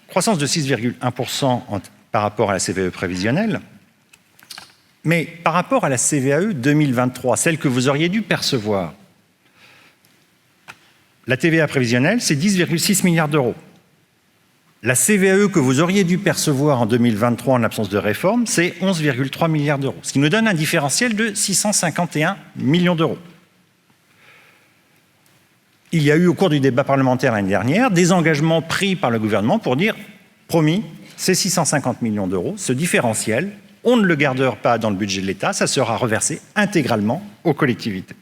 Croissance de 6,1% par rapport à la CVAE prévisionnelle. Mais par rapport à la CVAE 2023, celle que vous auriez dû percevoir, la TVA prévisionnelle, c'est 10,6 milliards d'euros. La CVAE que vous auriez dû percevoir en 2023 en absence de réforme, c'est 11,3 milliards d'euros, ce qui nous donne un différentiel de 651 millions d'euros. Il y a eu au cours du débat parlementaire l'année dernière des engagements pris par le gouvernement pour dire, promis, c'est 650 millions d'euros, ce différentiel, on ne le gardera pas dans le budget de l'État, ça sera reversé intégralement aux collectivités.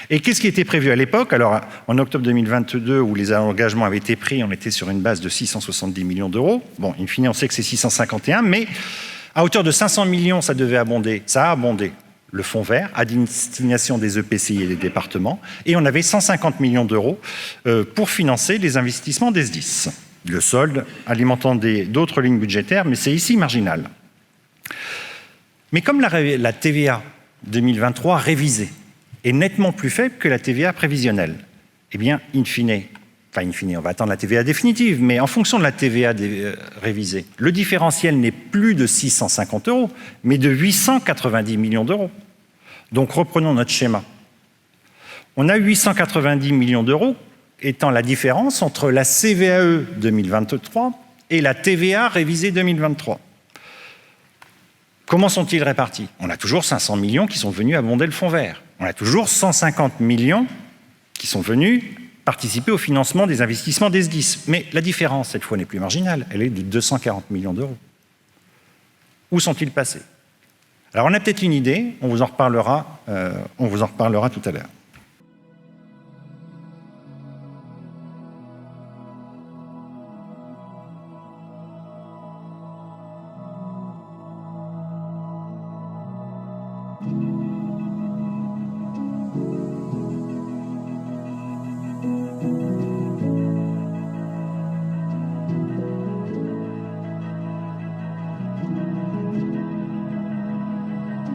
Et qu'est-ce qui était prévu à l'époque? Alors, en octobre 2022, où les engagements avaient été pris, on était sur une base de 670 millions d'euros. Bon, in fine, on sait que c'est 651, mais à hauteur de 500 millions, ça devait abonder, ça a abondé le fonds vert à destination des EPCI et des départements, et on avait 150 millions d'euros pour financer les investissements des SDIS. Le solde alimentant d'autres lignes budgétaires, mais c'est ici marginal. Mais comme la TVA 2023 révisée est nettement plus faible que la TVA prévisionnelle, eh bien, in fine, on va attendre la TVA définitive, mais en fonction de la TVA révisée, le différentiel n'est plus de 650 euros, mais de 890 millions d'euros. Donc reprenons notre schéma. On a 890 millions d'euros étant la différence entre la CVAE 2023 et la TVA révisée 2023. Comment sont-ils répartis? On a toujours 500 millions qui sont venus abonder le fonds vert. On a toujours 150 millions qui sont venus participer au financement des investissements des SDIS. Mais la différence, cette fois, n'est plus marginale. Elle est de 240 millions d'euros. Où sont-ils passés? Alors, on a peut-être une idée. On vous en reparlera tout à l'heure.